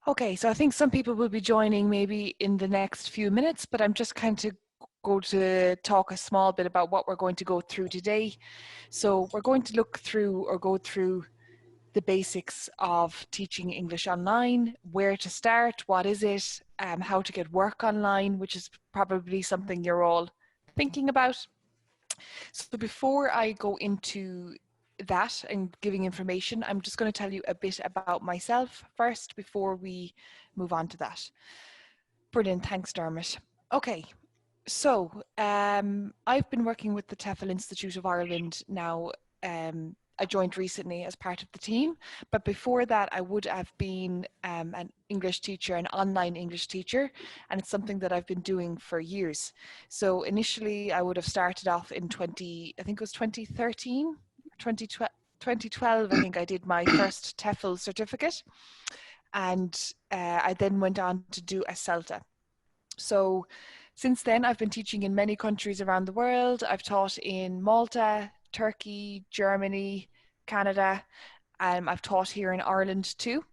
Okay, so I think some people will be joining maybe in the next few minutes, but I'm just kind of going to talk a small bit about what we're going to go through today. So we're going to look through or go through the basics of teaching English online, where to start, what is it, how to get work online, which is probably something you're all thinking about. So before I go into that and giving information, I'm just going to tell you a bit about myself first before we move on to that. Brilliant, thanks Dermot. Okay, so I've been working with the Tefl Institute of Ireland now. I joined recently as part of the team, but before that I would have been an English teacher, an online English teacher, and it's something that I've been doing for years. So initially I would have started off in I think it was 2013, 2012, I think I did my first Tefl certificate, and I then went on to do a CELTA. So since then, I've been teaching in many countries around the world. I've taught in Malta, Turkey, Germany, Canada. I've taught here in Ireland too.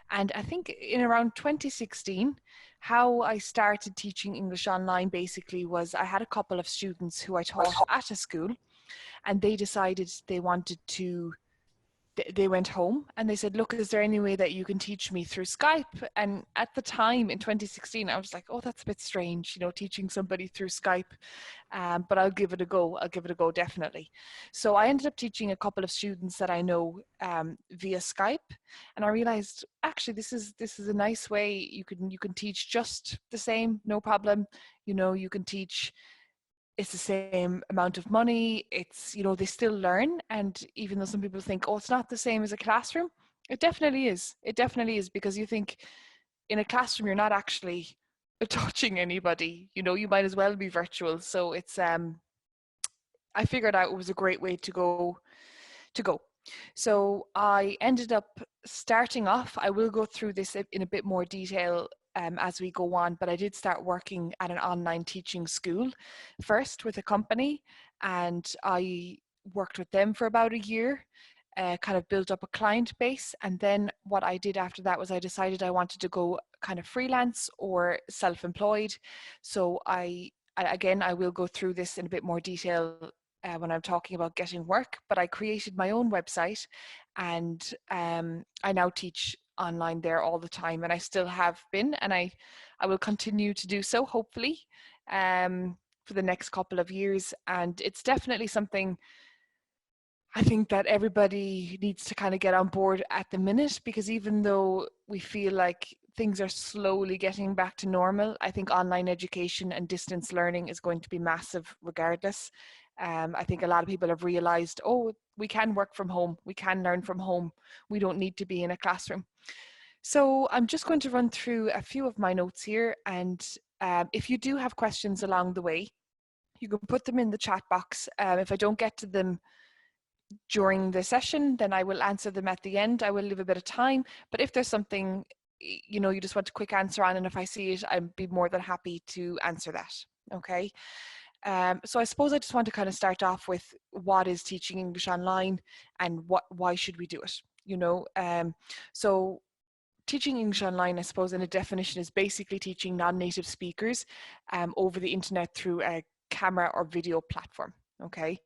And I think in around 2016, how I started teaching English online basically was I had a couple of students who I taught at a school, and they decided they wanted to they went home and they said, look, is there any way that you can teach me through Skype? And at the time in 2016, I was like, oh, that's a bit strange, you know, teaching somebody through Skype, but I'll give it a go. I'll give it a go, definitely. So I ended up teaching a couple of students that I know via Skype, and I realized actually this is a nice way you can teach just the same, no problem. You know, you can teach, it's the same amount of money. It's, you know, they still learn. And even though some people think, oh, it's not the same as a classroom, it definitely is. It definitely is, because you think in a classroom, you're not actually touching anybody, you know, you might as well be virtual. So it's, I figured out it was a great way to go. So I ended up starting off, I will go through this in a bit more detail as we go on, but I did start working at an online teaching school first with a company, and I worked with them for about a year, kind of built up a client base. And then what I did after that was I decided I wanted to go kind of freelance or self-employed. So I will go through this in a bit more detail when I'm talking about getting work, but I created my own website, and I now teach online there all the time, and I still have been, and I will continue to do so, hopefully, for the next couple of years. And it's definitely something I think that everybody needs to kind of get on board at the minute, because even though we feel like things are slowly getting back to normal, I think online education and distance learning is going to be massive regardless. I think a lot of people have realized, oh, we can work from home, we can learn from home, we don't need to be in a classroom. So I'm just going to run through a few of my notes here, and if you do have questions along the way, you can put them in the chat box. If I don't get to them during the session, then I will answer them at the end. I will leave a bit of time, but if there's something, you know, you just want a quick answer on, and if I see it, I'd be more than happy to answer that. Okay. So I suppose I just want to kind of start off with what is teaching English online, and why should we do it, you know. So teaching English online, I suppose, in a definition, is basically teaching non-native speakers over the internet through a camera or video platform. Okay.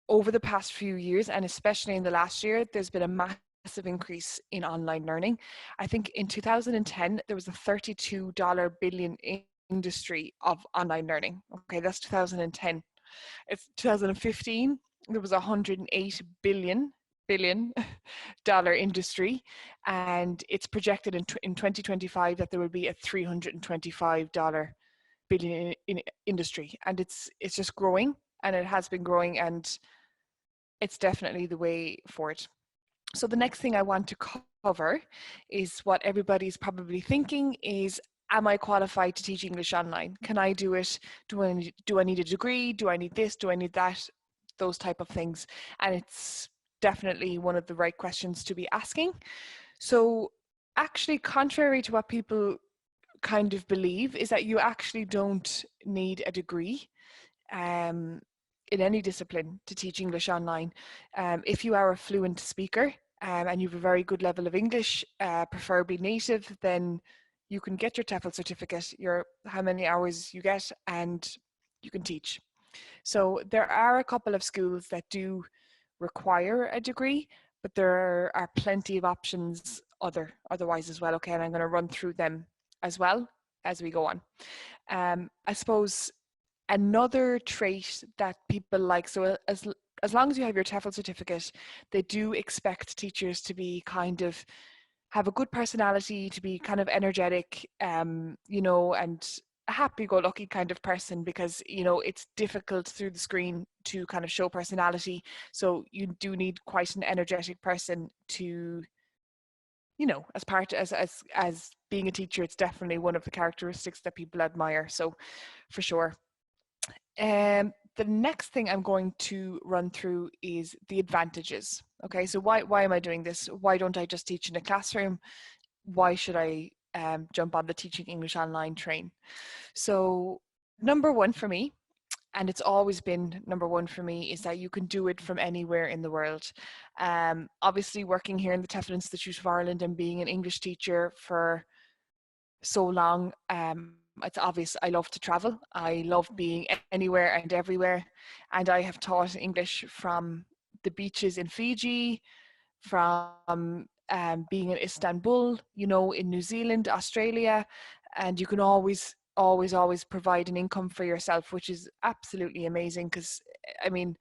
Over the past few years, and especially in the last year, there's been a massive increase in online learning. I think in 2010, there was a $32 billion industry of online learning. Okay, that's 2010. It's 2015, there was a $108 billion dollar industry, and it's projected in 2025 that there will be a $325 billion in industry, and it's just growing, and it has been growing, and it's definitely the way forward. So the next thing I want to cover is what everybody's probably thinking is, am I qualified to teach English online? Can I do it? Do I need a degree? Do I need this? Do I need that? Those type of things. And it's definitely one of the right questions to be asking. So actually, contrary to what people kind of believe, is that you actually don't need a degree in any discipline to teach English online. If you are a fluent speaker and you have a very good level of English, preferably native, then you can get your TEFL certificate, your how many hours you get, and you can teach. So there are a couple of schools that do require a degree, but there are plenty of options otherwise as well. Okay, and I'm going to run through them as well as we go on. I suppose another trait that people like, so as long as you have your TEFL certificate, they do expect teachers to be kind of have a good personality, to be kind of energetic, you know, and a happy-go-lucky kind of person, because you know it's difficult through the screen to kind of show personality. So you do need quite an energetic person to, you know, as part as being a teacher. It's definitely one of the characteristics that people admire. So for sure. The next thing I'm going to run through is the advantages. Okay, so why am I doing this? Why don't I just teach in a classroom? Why should I jump on the Teaching English Online train? So number one for me, and it's always been number one for me, is that you can do it from anywhere in the world. Obviously working here in the Tefl Institute of Ireland and being an English teacher for so long, it's obvious I love to travel. I love being anywhere and everywhere. And I have taught English from the beaches in Fiji, from being in Istanbul, you know, in New Zealand, Australia, and you can always provide an income for yourself, which is absolutely amazing. Because I mean,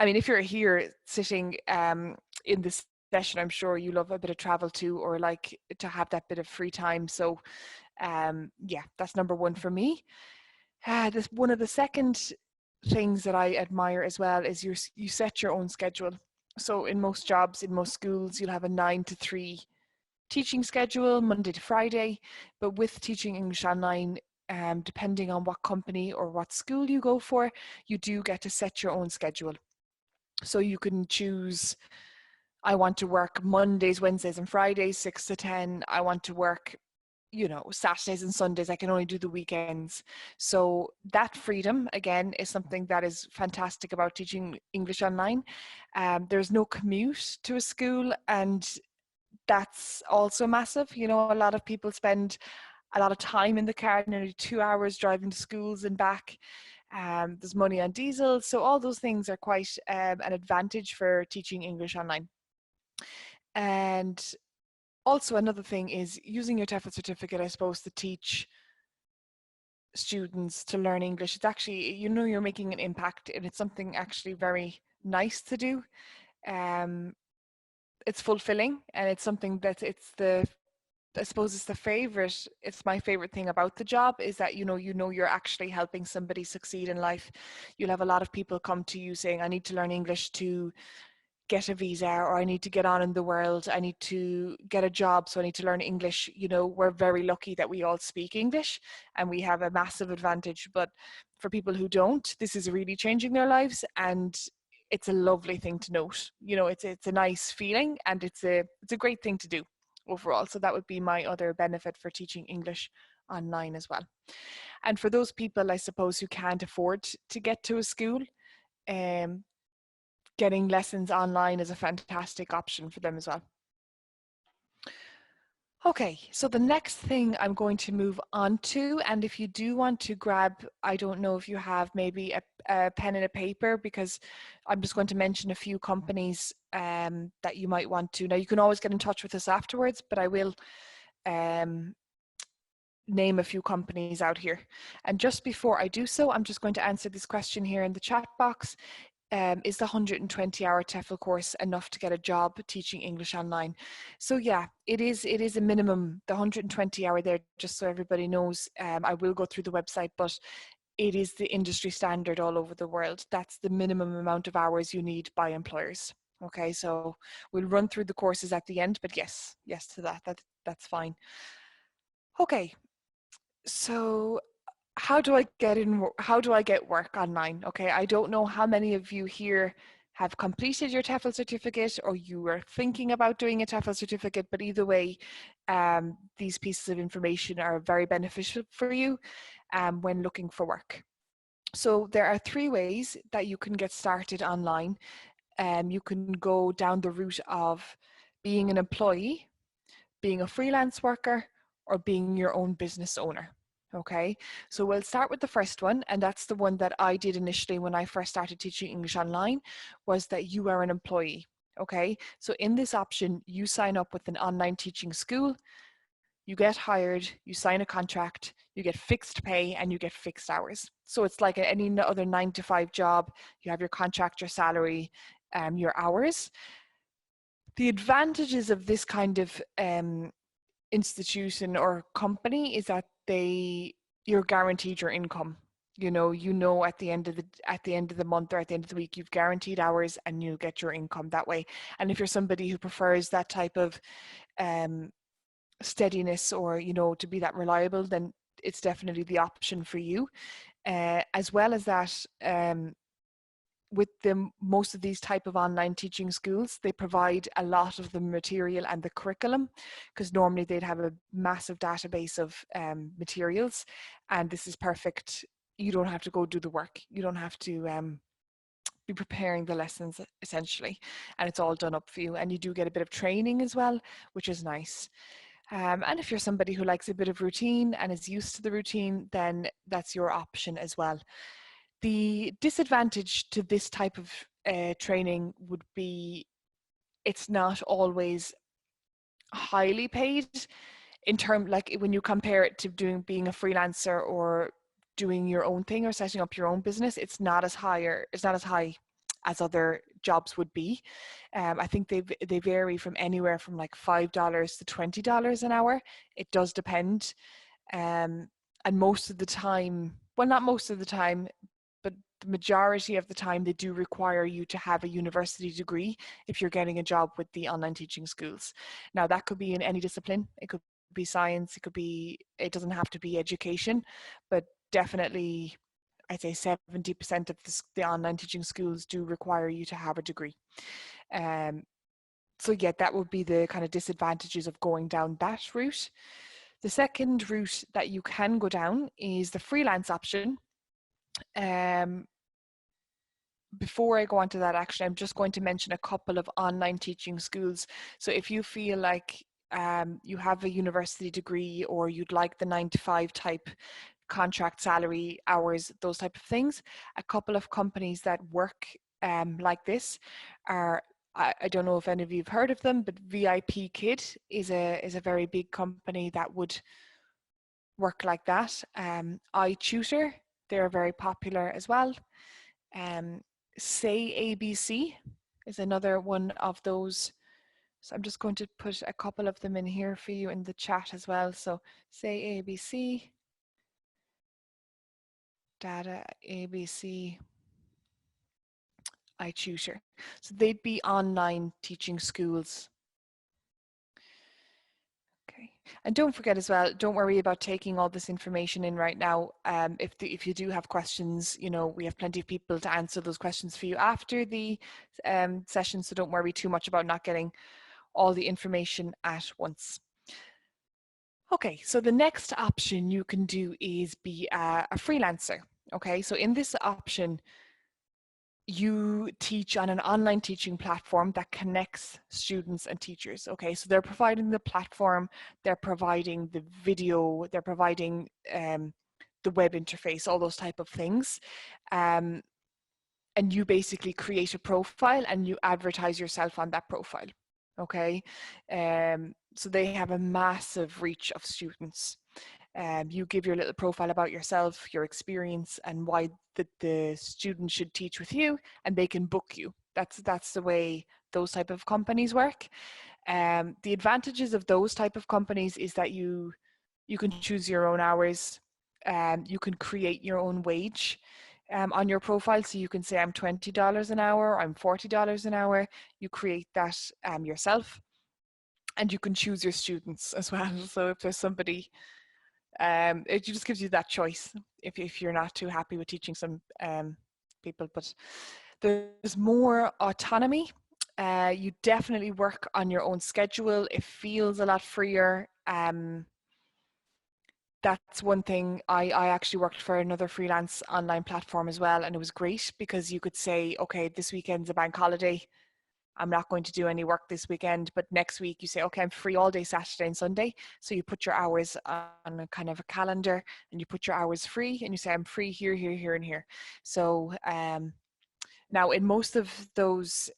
if you're here sitting in this session, I'm sure you love a bit of travel too, or like to have that bit of free time. So yeah, that's number one for me. This one of the second things that I admire as well is you set your own schedule. So in most jobs, in most schools, you'll have a 9 to 3 teaching schedule, Monday to Friday. But with Teaching English Online, depending on what company or what school you go for, you do get to set your own schedule. So you can choose, I want to work Mondays, Wednesdays, and Fridays, 6 to 10. I want to work, you know, Saturdays and Sundays. I can only do the weekends. So that freedom, again, is something that is fantastic about teaching English online. There's no commute to a school, and that's also massive. You know, a lot of people spend a lot of time in the car, nearly 2 hours driving to schools and back. There's money on diesel. So all those things are quite an advantage for teaching English online. And also another thing is using your TEFL certificate, I suppose, to teach students to learn English. It's actually, you know, you're making an impact, and it's something actually very nice to do. It's fulfilling, and it's something that I suppose it's my favorite thing about the job, is that you know you're actually helping somebody succeed in life. You'll have a lot of people come to you saying, I need to learn English to get a visa, or I need to get on in the world, I need to get a job, so I need to learn English. You know, we're very lucky that we all speak English and we have a massive advantage. But for people who don't, this is really changing their lives, and it's a lovely thing to note. You know, it's a nice feeling, and it's a great thing to do overall. So that would be my other benefit for teaching English online as well. And for those people, I suppose, who can't afford to get to a school, getting lessons online is a fantastic option for them as well. Okay, so the next thing I'm going to move on to, and if you do want to grab, I don't know if you have maybe a pen and a paper, because I'm just going to mention a few companies that you might want to. Now, you can always get in touch with us afterwards, but I will name a few companies out here. And just before I do so, I'm just going to answer this question here in the chat box. Is the 120-hour TEFL course enough to get a job teaching English online? So yeah, it is a minimum, the 120-hour there, just so everybody knows. I will go through the website, but it is the industry standard all over the world. That's the minimum amount of hours you need by employers. Okay, so we'll run through the courses at the end, but yes to that's fine. Okay, so how do I get work online? Okay, I don't know how many of you here have completed your TEFL certificate, or you are thinking about doing a TEFL certificate, but either way, these pieces of information are very beneficial for you when looking for work. So there are 3 ways that you can get started online. You can go down the route of being an employee, being a freelance worker, or being your own business owner. Okay, so we'll start with the first one, and that's the one that I did initially when I first started teaching English online, was that you are an employee. Okay, so in this option, you sign up with an online teaching school, you get hired, you sign a contract, you get fixed pay, and you get fixed hours. So it's like any other 9-to-5 job. You have your contract, your salary, your hours. The advantages of this kind of institution or company is that you're guaranteed your income. At the end of the month or at the end of the week, you've guaranteed hours and you'll get your income that way. And if you're somebody who prefers that type of steadiness, or to be that reliable, then it's definitely the option for you. As well as that, with most of these type of online teaching schools, they provide a lot of the material and the curriculum, because normally they'd have a massive database of materials, and this is perfect. You don't have to go do the work. You don't have to be preparing the lessons, essentially, and it's all done up for you. And you do get a bit of training as well, which is nice. And if you're somebody who likes a bit of routine and is used to the routine, then that's your option as well. The disadvantage to this type of training would be it's not always highly paid, like when you compare it to being a freelancer or doing your own thing or setting up your own business. It's not as high as other jobs would be. I think they vary from anywhere from like $5 to $20 an hour. It does depend. And most of the time, well, not most of the time, but the majority of the time, they do require you to have a university degree if you're getting a job with the online teaching schools. Now, that could be in any discipline. It could be science, it doesn't have to be education, but definitely I'd say 70% of the online teaching schools do require you to have a degree. So yeah, that would be the kind of disadvantages of going down that route. The second route that you can go down is the freelance option. Before I go on to that, actually, I'm just going to mention a couple of online teaching schools. So if you feel like you have a university degree, or you'd like the 9-to-5 type contract, salary, hours, those type of things, a couple of companies that work like this are, I don't know if any of you have heard of them, but VIP Kid is a very big company that would work like that. iTutor, they're very popular as well. Say ABC is another one of those. So I'm just going to put a couple of them in here for you in the chat as well. So Say ABC, Data ABC, iTutor. So they'd be online teaching schools. Okay, and don't forget as well, don't worry about taking all this information in right now. If you do have questions, we have plenty of people to answer those questions for you after the session, so don't worry too much about not getting all the information at once. Okay, so the next option you can do is be a freelancer. Okay, so in this option, you teach on an online teaching platform that connects students and teachers. Okay, so they're providing the platform, they're providing the video, they're providing the web interface, all those type of things. And you basically create a profile and you advertise yourself on that profile. Okay, so they have a massive reach of students. You give your little profile about yourself, your experience, and why the student should teach with you, and they can book you. That's the way those type of companies work. The advantages of those type of companies is that you can choose your own hours. You can create your own wage on your profile. So you can say, I'm $20 an hour, I'm $40 an hour. You create that yourself, and you can choose your students as well. So if there's somebody, it just gives you that choice if you're not too happy with teaching some people. But there's more autonomy. You definitely work on your own schedule. It feels a lot freer. that's one thing. I actually worked for another freelance online platform as well, and it was great because you could say, okay, this weekend's a bank holiday. I'm not going to do any work this weekend, but next week you say, okay, I'm free all day Saturday and Sunday. So you put your hours on a kind of a calendar and you put your hours free and you say, I'm free here, here, here, and here. So now in most of those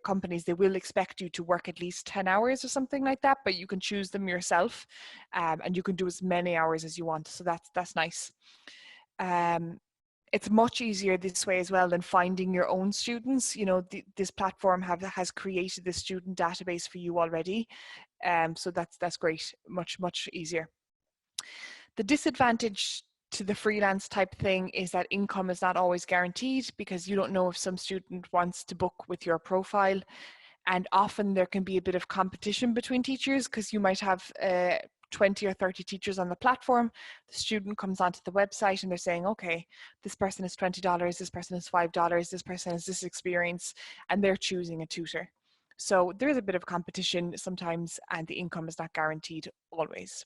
companies, they will expect you to work at least 10 hours or something like that, but you can choose them yourself and you can do as many hours as you want. So that's nice. It's much easier this way as well than finding your own students. You know, this platform has created the student database for you already. So that's great, much easier. The disadvantage to the freelance type thing is that income is not always guaranteed because you don't know if some student wants to book with your profile. And often there can be a bit of competition between teachers because you might have 20 or 30 teachers on the platform. The student comes onto the website and they're saying, okay, this person is $20, this person is $5, this person has this experience, and they're choosing a tutor. So there's a bit of competition sometimes, and the income is not guaranteed always.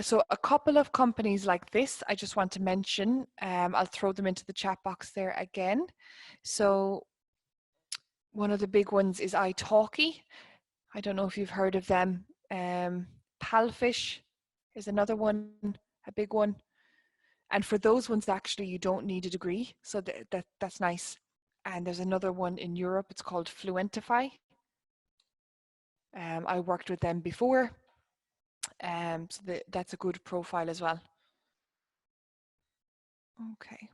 So a couple of companies like this, I just want to mention, I'll throw them into the chat box there again. So one of the big ones is italki. I don't know if you've heard of them. Palfish is another one, a big one. And for those ones, actually, you don't need a degree. So that's nice. And there's another one in Europe. It's called Fluentify. I worked with them before. So that's a good profile as well. Okay.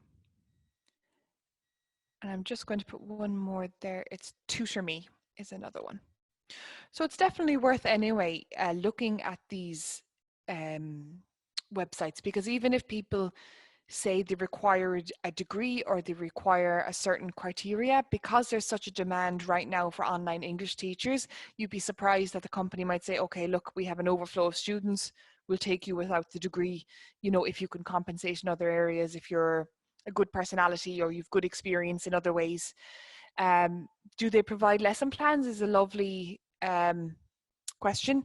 And I'm just going to put one more there. It's TutorMe is another one. So it's definitely worth anyway looking at these websites, because even if people say they require a degree or they require a certain criteria, because there's such a demand right now for online English teachers, you'd be surprised that the company might say, okay, look, we have an overflow of students, we'll take you without the degree, you know, if you can compensate in other areas, if you're a good personality or you've good experience in other ways. Do they provide lesson plans is a lovely question.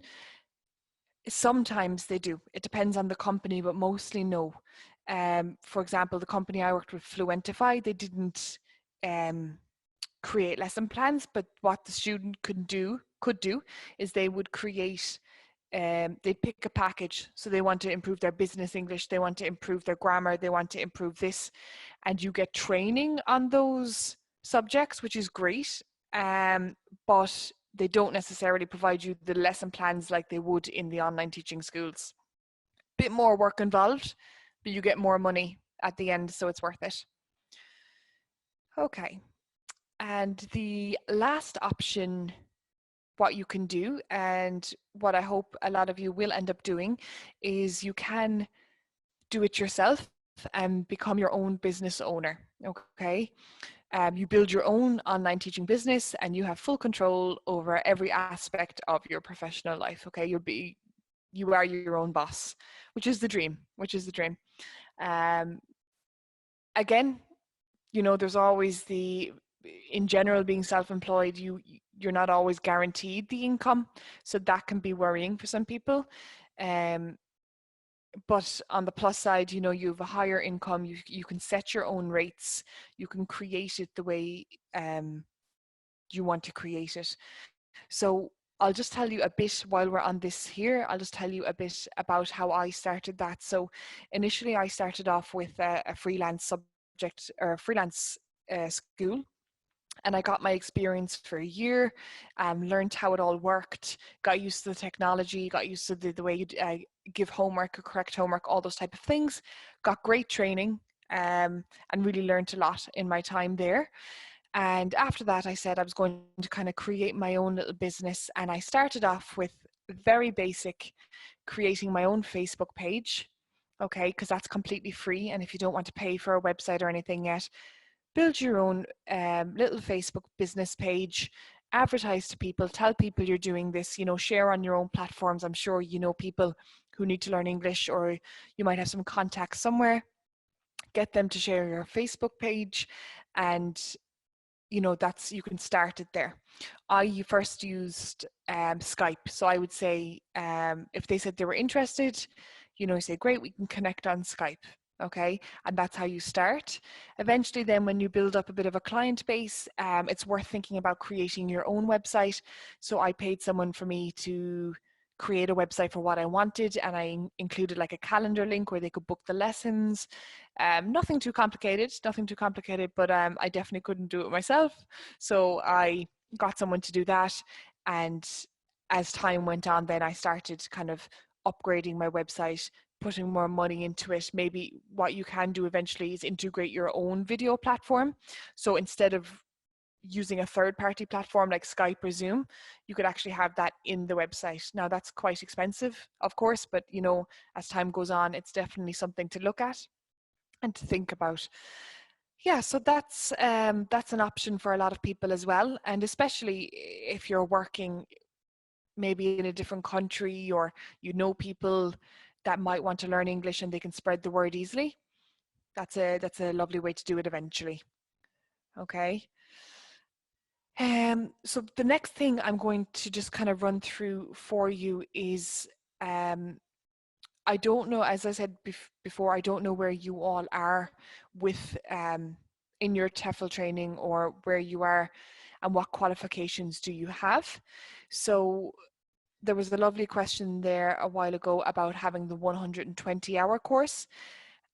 Sometimes they do. It depends on the company, but mostly no. For example, the company I worked with, Fluentify, they didn't create lesson plans, but what the student could do is they would create, they'd pick a package. So they want to improve their business English, they want to improve their grammar, they want to improve this, and you get training on those subjects, which is great. But they don't necessarily provide you the lesson plans like they would in the online teaching schools. Bit more work involved, but you get more money at the end, so it's worth it. Okay, and the last option, what you can do, and what I hope a lot of you will end up doing, is you can do it yourself and become your own business owner. Okay. You build your own online teaching business and you have full control over every aspect of your professional life. Okay, you are your own boss, which is the dream. Again, you know, there's always in general, being self-employed, you're not always guaranteed the income, so that can be worrying for some people. But on the plus side, you know, you have a higher income, you can set your own rates, you can create it the way you want to create it. So I'll just tell you a bit while we're on this here, I'll just tell you a bit about how I started that. So initially I started off with a freelance subject or a freelance school. And I got my experience for a year, learned how it all worked, got used to the technology, got used to the way you give homework or correct homework, all those type of things. Got great training and really learned a lot in my time there. And after that, I said I was going to kind of create my own little business. And I started off with very basic, creating my own Facebook page. Okay, because that's completely free. And if you don't want to pay for a website or anything yet, build your own little Facebook business page, advertise to people, tell people you're doing this, you know, share on your own platforms. I'm sure you know people who need to learn English, or you might have some contacts somewhere. Get them to share your Facebook page and that's, you can start it there. I first used Skype. So I would say, if they said they were interested, say, great, we can connect on Skype. Okay, and that's how you start. Eventually then, when you build up a bit of a client base, it's worth thinking about creating your own website. So I paid someone for me to create a website for what I wanted, and I included like a calendar link where they could book the lessons. Nothing too complicated, but I definitely couldn't do it myself. So I got someone to do that, and as time went on, then I started kind of upgrading my website, putting more money into it. Maybe what you can do eventually is integrate your own video platform. So instead of using a third-party platform like Skype or Zoom, you could actually have that in the website. Now that's quite expensive, of course, but as time goes on, it's definitely something to look at and to think about. Yeah, so that's an option for a lot of people as well, and especially if you're working maybe in a different country, or people that might want to learn English and they can spread the word easily. That's a lovely way to do it eventually. Okay. So the next thing I'm going to just kind of run through for you is, I don't know, as I said before, I don't know where you all are with in your TEFL training, or where you are and what qualifications do you have. So there was a lovely question there a while ago about having the 120-hour course,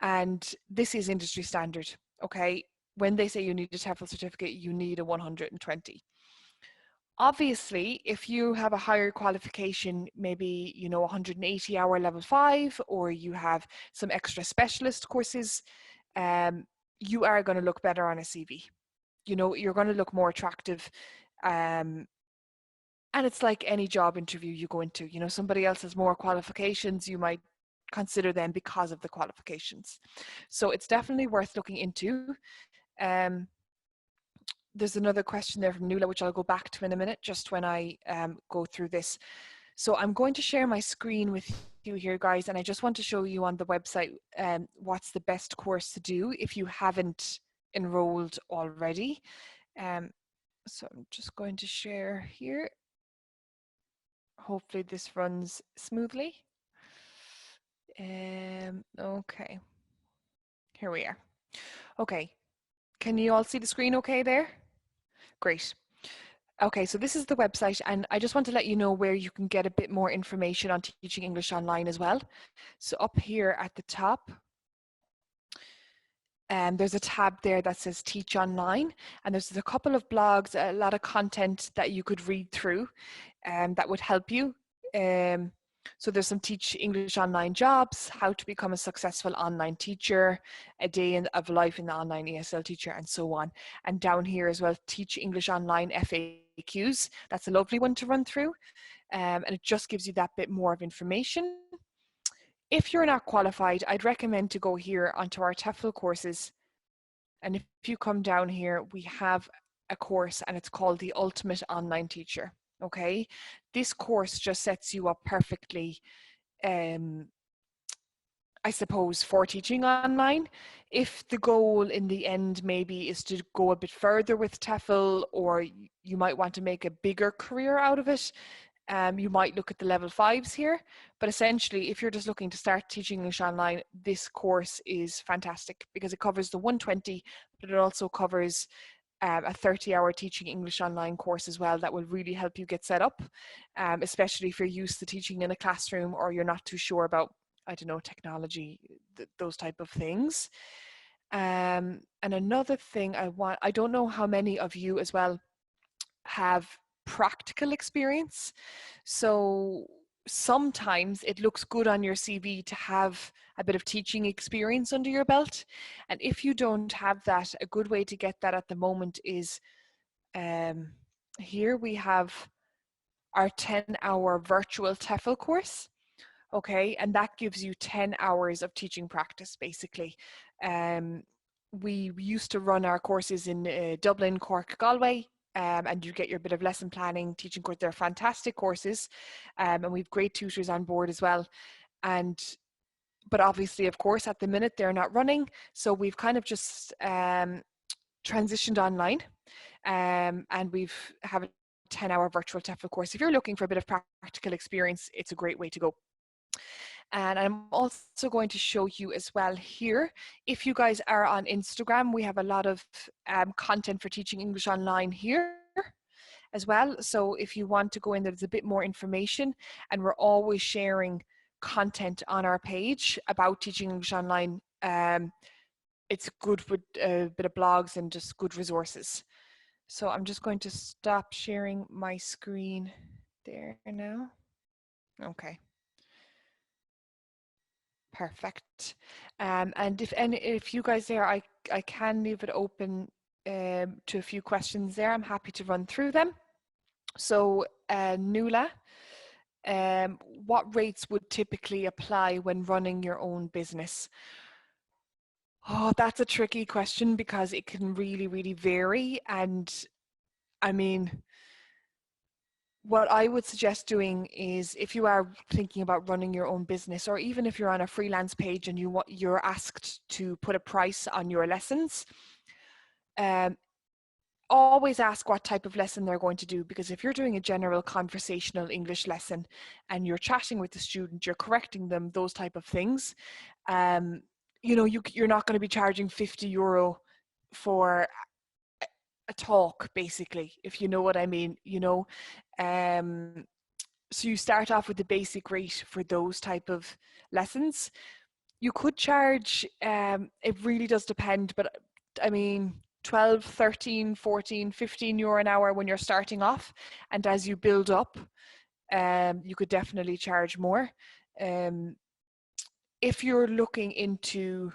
and this is industry standard. Okay, when they say you need a TEFL certificate, you need a 120. Obviously, if you have a higher qualification, maybe 180-hour level 5, or you have some extra specialist courses, you are going to look better on a CV. You're going to look more attractive, and it's like any job interview you go into. Somebody else has more qualifications, you might consider them because of the qualifications. So it's definitely worth looking into. There's another question there from Nuala, which I'll go back to in a minute, just when I go through this. So I'm going to share my screen with you here, guys, and I just want to show you on the website what's the best course to do if you haven't enrolled already. So I'm just going to share here. Hopefully this runs smoothly. Okay, here we are. Okay, can you all see the screen okay there? Great. Okay, so this is the website, and I just want to let you know where you can get a bit more information on teaching English online as well. So up here at the top, there's a tab there that says Teach Online, and there's a couple of blogs, a lot of content that you could read through that would help you. So there's some Teach English Online jobs, how to become a successful online teacher, a day of life in the online ESL teacher, and so on. And down here as well, Teach English Online FAQs. That's a lovely one to run through. And it just gives you that bit more of information. If you're not qualified, I'd recommend to go here onto our TEFL courses. And if you come down here, we have a course, and it's called the Ultimate Online Teacher. Okay, this course just sets you up perfectly, I suppose, for teaching online. If the goal in the end maybe is to go a bit further with TEFL, or you might want to make a bigger career out of it, you might look at the level 5s here. But essentially, if you're just looking to start teaching English online, this course is fantastic because it covers the 120, but it also covers a 30-hour teaching English online course as well that will really help you get set up, especially if you're used to teaching in a classroom, or you're not too sure about, I don't know, technology, those type of things. And another thing I don't know how many of you as well have practical experience. So sometimes it looks good on your CV to have a bit of teaching experience under your belt. And if you don't have that, a good way to get that at the moment is, here we have our 10-hour virtual TEFL course. Okay, and that gives you 10 hours of teaching practice, basically. We used to run our courses in Dublin, Cork, Galway, and you get your bit of lesson planning, teaching course. They're fantastic courses, and we've great tutors on board as well. But obviously, of course, at the minute they're not running, so we've kind of just transitioned online. And we've have a 10-hour virtual Tefl course. If you're looking for a bit of practical experience, it's a great way to go. And I'm also going to show you as well here, if you guys are on Instagram, we have a lot of content for teaching English online here as well. So if you want to go in, there's a bit more information, and we're always sharing content on our page about teaching English online. It's good with a bit of blogs and just good resources. So I'm just going to stop sharing my screen there now. Okay. Perfect. And if you guys there, I can leave it open to a few questions there. I'm happy to run through them. So Nuala, what rates would typically apply when running your own business? Oh, that's a tricky question because it can really, really vary. And I mean, what I would suggest doing is, if you are thinking about running your own business, or even if you're on a freelance page and you're asked to put a price on your lessons, always ask what type of lesson they're going to do, because if you're doing a general conversational English lesson and you're chatting with the student, you're correcting them, those type of things, you're not going to be charging €50 for a talk, basically, if you know what I mean, so you start off with the basic rate for those type of lessons. You could charge, it really does depend, but I mean, 12, 13, 14, €15 an hour when you're starting off. And as you build up, you could definitely charge more. If you're looking into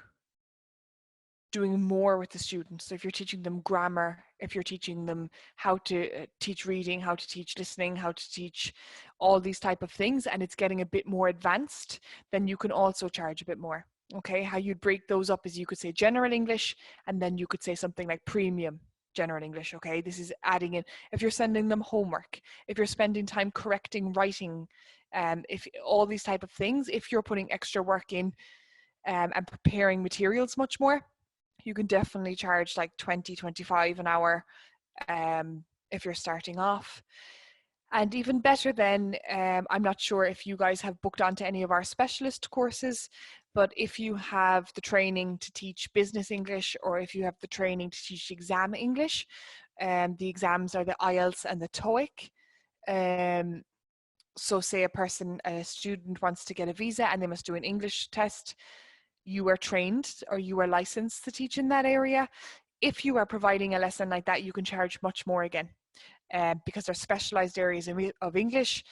doing more with the students, so if you're teaching them grammar, if you're teaching them how to teach reading, how to teach listening, how to teach all these type of things, and it's getting a bit more advanced, then you can also charge a bit more. Okay, how you'd break those up is you could say general English, and then you could say something like premium general English. Okay, this is adding in, if you're sending them homework, if you're spending time correcting writing, if all these type of things, if you're putting extra work in and preparing materials much more, you can definitely charge like 20, 25 an hour if you're starting off. And even better then, I'm not sure if you guys have booked onto any of our specialist courses, but if you have the training to teach business English, or if you have the training to teach exam English, the exams are the IELTS and the TOEIC. So say a student wants to get a visa and they must do an English test, you are trained or you are licensed to teach in that area. If you are providing a lesson like that, you can charge much more again, because they're specialized areas of English.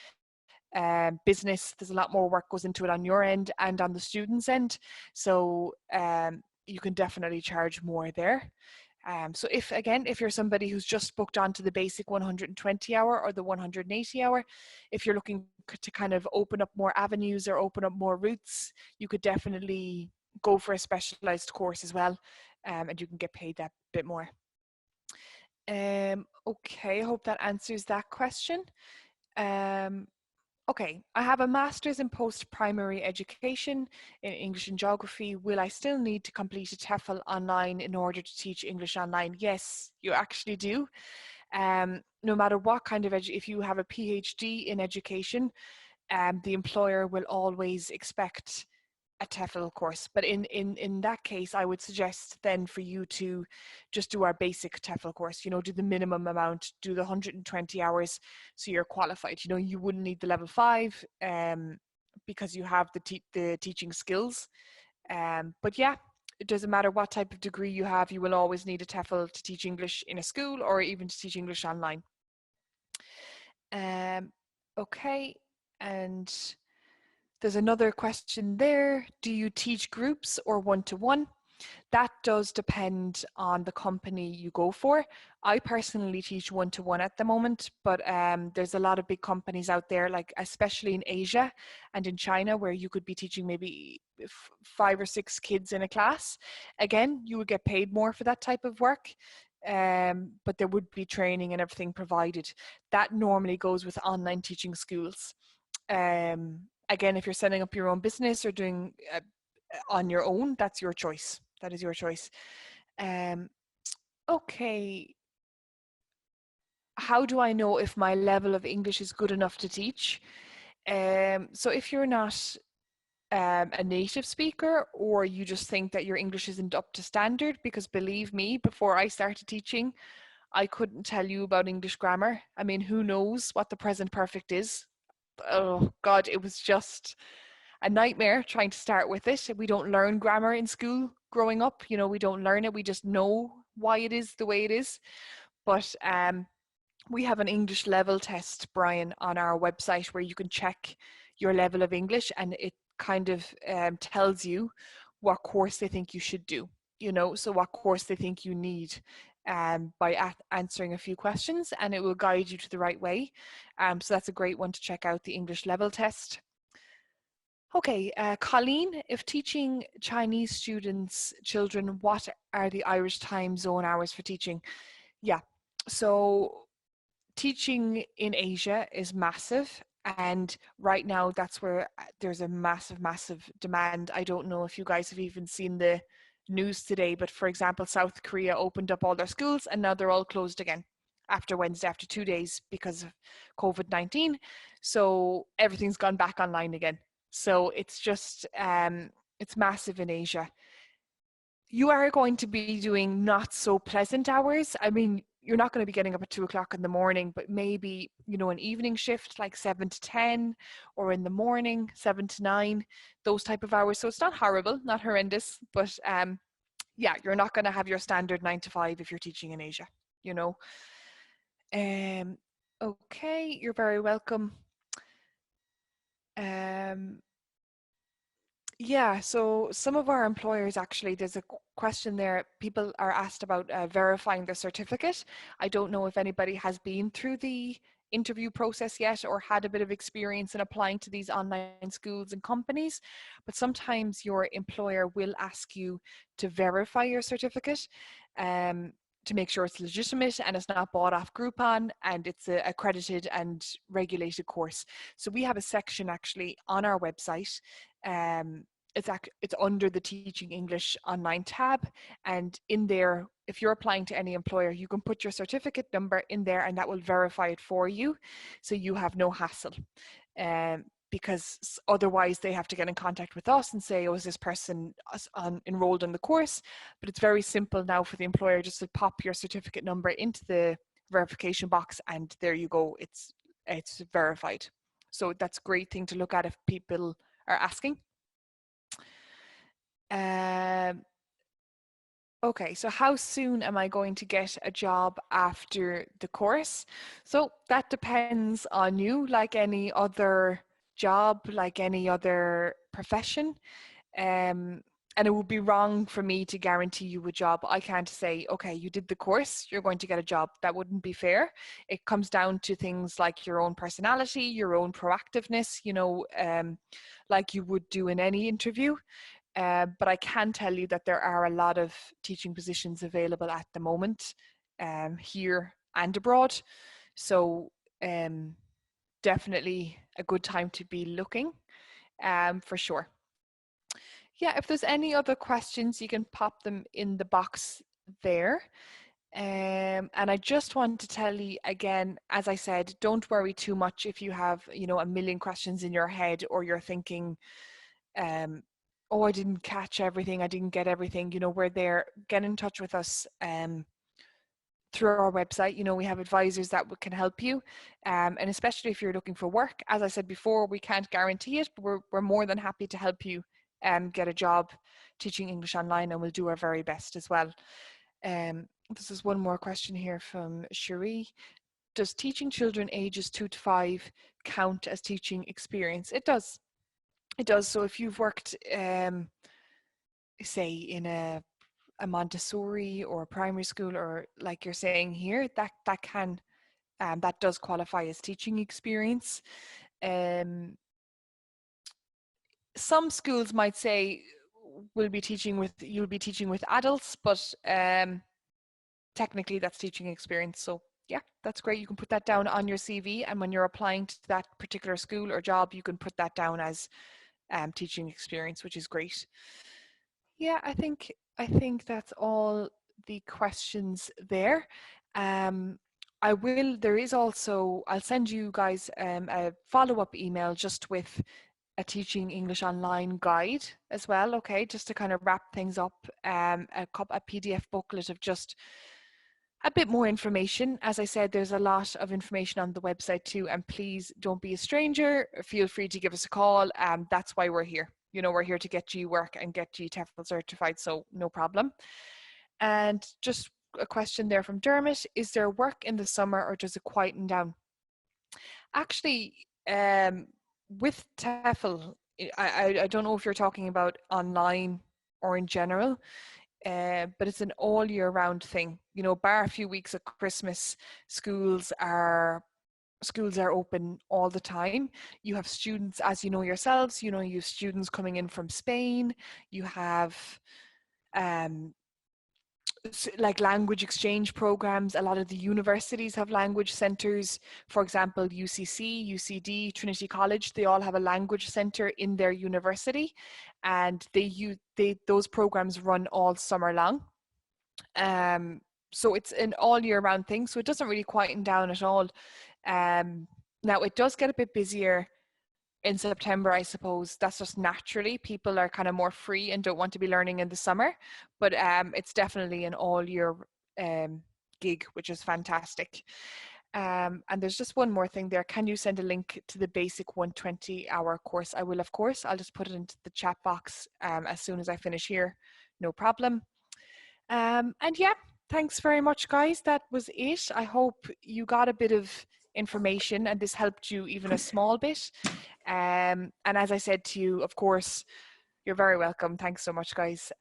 Business, there's a lot more work goes into it on your end and on the student's end. So you can definitely charge more there. So if you're somebody who's just booked onto the basic 120 hour or the 180 hour, if you're looking to kind of open up more avenues or open up more routes, you could definitely go for a specialized course as well, and you can get paid that bit more. Okay, I hope that answers that question. Okay, I have a master's in post-primary education in English and geography. Will I still need to complete a Tefl online in order to teach English online? Yes, you actually do. No matter what kind of if you have a PhD in education, the employer will always expect a Tefl course. But in that case, I would suggest then for you to just do our basic Tefl course, do the minimum amount, do the 120 hours so you're qualified. You wouldn't need the level 5 because you have the teaching skills. But yeah, it doesn't matter what type of degree you have, you will always need a Tefl to teach English in a school or even to teach English online. Okay, and there's another question there. Do you teach groups or one-to-one? That does depend on the company you go for. I personally teach one-to-one at the moment, but there's a lot of big companies out there, like especially in Asia and in China, where you could be teaching maybe 5 or 6 kids in a class. Again, you would get paid more for that type of work, but there would be training and everything provided. That normally goes with online teaching schools. Again, if you're setting up your own business or doing on your own, that's your choice. That is your choice. Okay. how do I know if my level of English is good enough to teach? So if you're not a native speaker, or you just think that your English isn't up to standard, because believe me, before I started teaching, I couldn't tell you about English grammar. I mean, who knows what the present perfect is? Oh God, it was just a nightmare trying to start with it. We don't learn grammar in school growing up. You know, we don't learn it. We just know why it is the way it is. But we have an English level test, Brian, on our website where you can check your level of English, and it kind of tells you what course they think you should do, you know, so what course they think you need, by answering a few questions, and it will guide you to the right way. So that's a great one to check out, the English level test. Okay, Colleen, if teaching Chinese students, children, what are the Irish time zone hours for teaching? Yeah, so teaching in Asia is massive. And right now, that's where there's a massive demand. I don't know if you guys have even seen the news today, but for example, South Korea opened up all their schools and now they're all closed again after Wednesday, after 2 days because of COVID-19. So everything's gone back online again. So it's just, it's massive in Asia. You are going to be doing not so pleasant hours. I mean, you're not going to be getting up at 2 o'clock in the morning, but maybe, you know, an evening shift like 7 to 10, or in the morning, 7 to 9, those type of hours. So it's not horrible, not horrendous, but yeah, you're not going to have your standard 9 to 5 if you're teaching in Asia, you know. Okay, you're very welcome. Yeah, so some of our employers actually, there's a question there. People are asked about verifying their certificate. I don't know if anybody has been through the interview process yet or had a bit of experience in applying to these online schools and companies, but sometimes your employer will ask you to verify your certificate. To make sure it's legitimate and it's not bought off Groupon and it's a accredited and regulated course. So we have a section actually on our website. It's under the Teaching English Online tab, and in there, if you're applying to any employer, you can put your certificate number in there and that will verify it for you, so you have no hassle. Because otherwise they have to get in contact with us and say, oh, is this person enrolled in the course? But it's very simple now for the employer just to pop your certificate number into the verification box and there you go, it's verified. So that's a great thing to look at if people are asking. Okay, so how soon am I going to get a job after the course? So that depends on you, like any other job, like any other profession. And it would be wrong for me to guarantee you a job. I can't say, okay, you did the course, you're going to get a job. That wouldn't be fair. It comes down to things like your own personality, your own proactiveness, you know, like you would do in any interview. But I can tell you that there are a lot of teaching positions available at the moment, here and abroad. So definitely a good time to be looking, for sure. Yeah, if there's any other questions, you can pop them in the box there. And I just want to tell you again, as I said, don't worry too much if you have, you know, a million questions in your head, or you're thinking, oh, I didn't catch everything, I didn't get everything. You know, we're there. Get in touch with us through our website. You know, we have advisors that can help you, and especially if you're looking for work. As I said before, we can't guarantee it, but we're more than happy to help you get a job teaching English online, and we'll do our very best as well. This is one more question here from Cherie. Does teaching children ages 2 to 5 count as teaching experience? It does. It does. So if you've worked, say, in a Montessori or a primary school, or like you're saying here, that can that does qualify as teaching experience. Some schools might say you'll be teaching with adults, but technically that's teaching experience. So yeah, that's great. You can put that down on your CV, and when you're applying to that particular school or job, you can put that down as teaching experience, which is great. Yeah, I think that's all the questions there. there is also, I'll send you guys a follow-up email just with a Teaching English Online guide as well, okay, just to kind of wrap things up, a PDF booklet of just a bit more information. As I said, there's a lot of information on the website too, and please don't be a stranger. Feel free to give us a call. That's why we're here. You know, we're here to get you work and get you Tefl certified, so no problem. And just a question there from Dermot, is there work in the summer or does it quieten down? Actually, with Tefl, I don't know if you're talking about online or in general, but it's an all year round thing. You know, bar a few weeks at Christmas, schools are open all the time. You have students, as you know yourselves, you have students coming in from Spain. You have um, like language exchange programs. A lot of the universities have language centers. For example, UCC, UCD, Trinity College, they all have a language center in their university, and those programs run all summer long. So it's an all year round thing, so it doesn't really quieten down at all. Now it does get a bit busier in September, I suppose. That's just naturally, people are kind of more free and don't want to be learning in the summer, but it's definitely an all year gig, which is fantastic. And there's just one more thing there. Can you send a link to the basic 120-hour course? I will, of course. I'll just put it into the chat box as soon as I finish here. No problem. And yeah, thanks very much, guys. That was it. I hope you got a bit of information and this helped you even a small bit. And as I said to you, of course, you're very welcome. Thanks so much, guys.